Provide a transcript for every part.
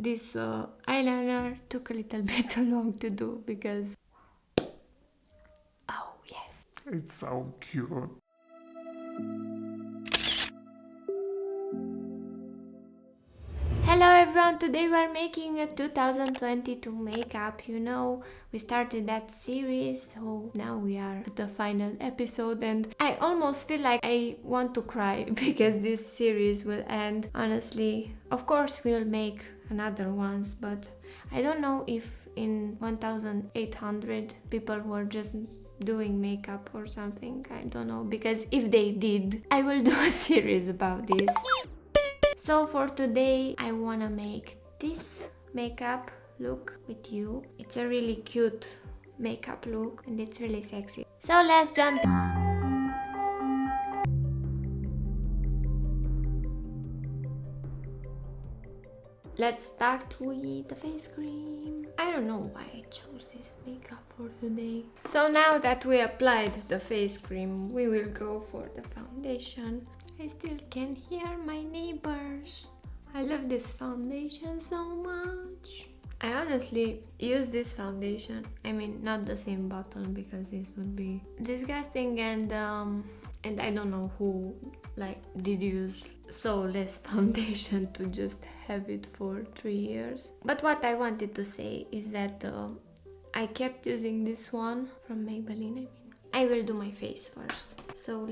this eyeliner took a little bit too long to do because... Oh, yes. It's so cute. Hello everyone, today we are making a 2022 makeup. You know, we started that series, so now we are at the final episode and I almost feel like I want to cry because this series will end. Honestly, of course we'll make another ones, but I don't know if in 1800 people were just doing makeup or something. I don't know, because if they did, I will do a series about this. So for today I wanna make this makeup look with you. It's a really cute makeup look and it's really sexy. So let's jump in. Let's start with the face cream. I don't know why I chose this makeup for today. So now that we applied the face cream, we will go for the foundation. I still can hear my neighbors. I love this foundation so much. I honestly use this foundation. I mean, not the same bottle because this would be disgusting, and I don't know who did use so less foundation to just have it for 3 years. But what I wanted to say is that I kept using this one from Maybelline. I will do my face first. So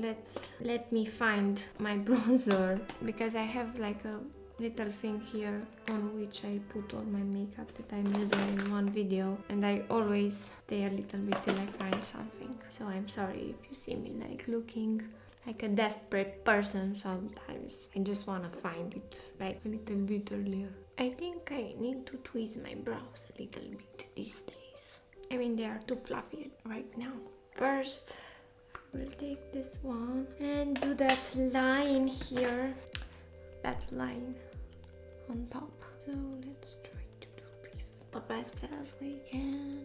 let me find my bronzer, because I have like a little thing here on which I put all my makeup that I'm using in one video, and I always stay a little bit till I find something. So I'm sorry if you see me like looking like a desperate person sometimes. I just want to find it like a little bit earlier. I think I need to tweeze my brows a little bit these days. I mean, they are too fluffy right now. First, we'll take this one and do that line here, that line on top. So let's try to do this the best as we can.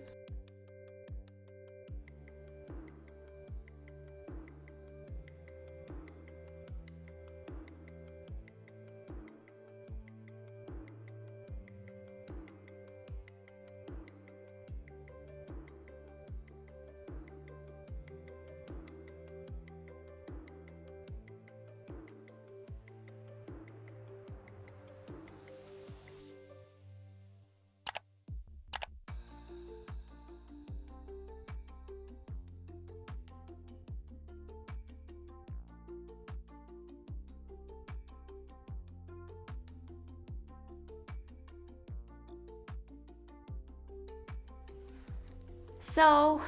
So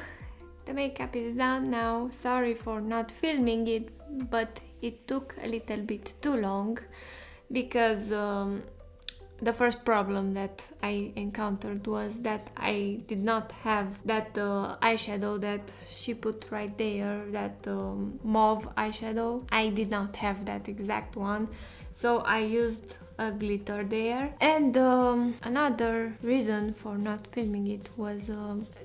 the makeup is done now. Sorry for not filming it, but it took a little bit too long because the first problem that I encountered was that I did not have that eyeshadow that she put right there, that mauve eyeshadow. I did not have that exact one, so I used a glitter there. And another reason for not filming it was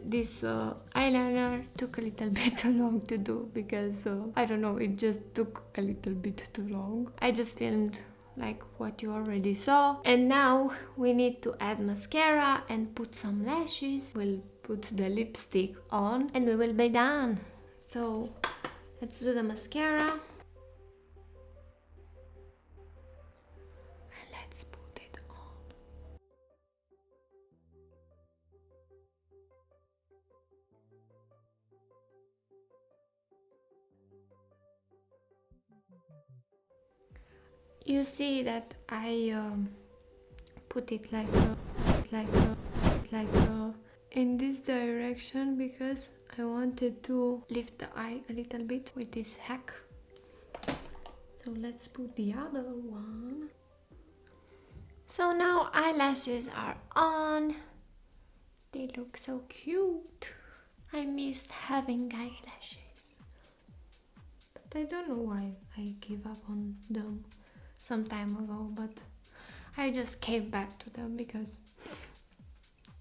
this eyeliner took a little bit too long to do because I don't know, it just took a little bit too long. I just filmed like what you already saw, and now we need to add mascara and put some lashes. We'll put the lipstick on and we will be done. So let's do the mascara. Let's put it on. You see that I put it like in this direction because I wanted to lift the eye a little bit with this hack. So let's put the other one. So now eyelashes are on. They look so cute. I missed having eyelashes, but I don't know why I gave up on them some time ago, but I just came back to them because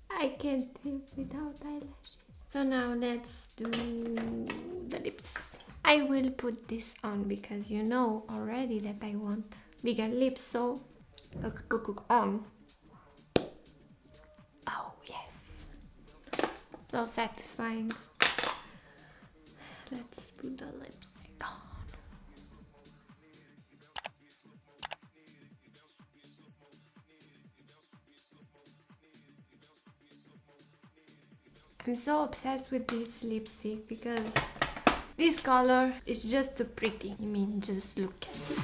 I can't live without eyelashes. So now let's do the lips. I will put this on because you know already that I want bigger lips, so let's put it on. So satisfying. Let's put the lipstick on. I'm so obsessed with this lipstick because this color is just too pretty. I mean, just look at it.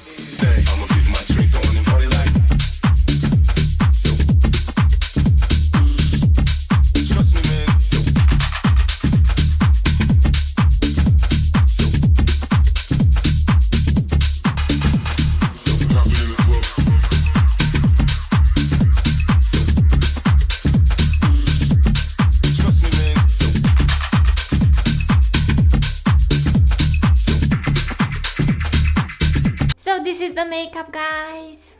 So this is the makeup, guys.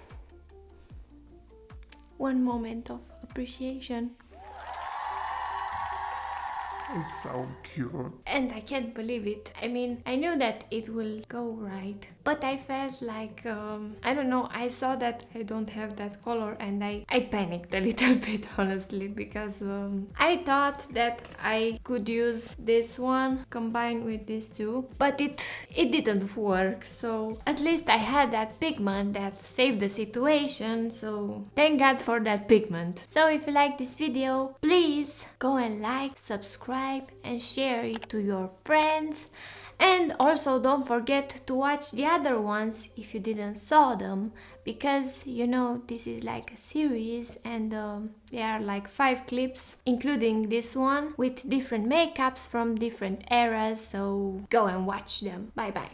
One moment of appreciation. It's so cute. And I can't believe it. I mean, I knew that it will go right, but I felt like, I don't know, I saw that I don't have that color and I panicked a little bit, honestly, because I thought that I could use this one combined with these two, but it didn't work. So at least I had that pigment that saved the situation, so thank God for that pigment. So if you like this video, please go and like, subscribe and share it to your friends, and also don't forget to watch the other ones if you didn't saw them, because you know this is like a series and there are like 5 clips including this one with different makeups from different eras, so go and watch them. Bye bye.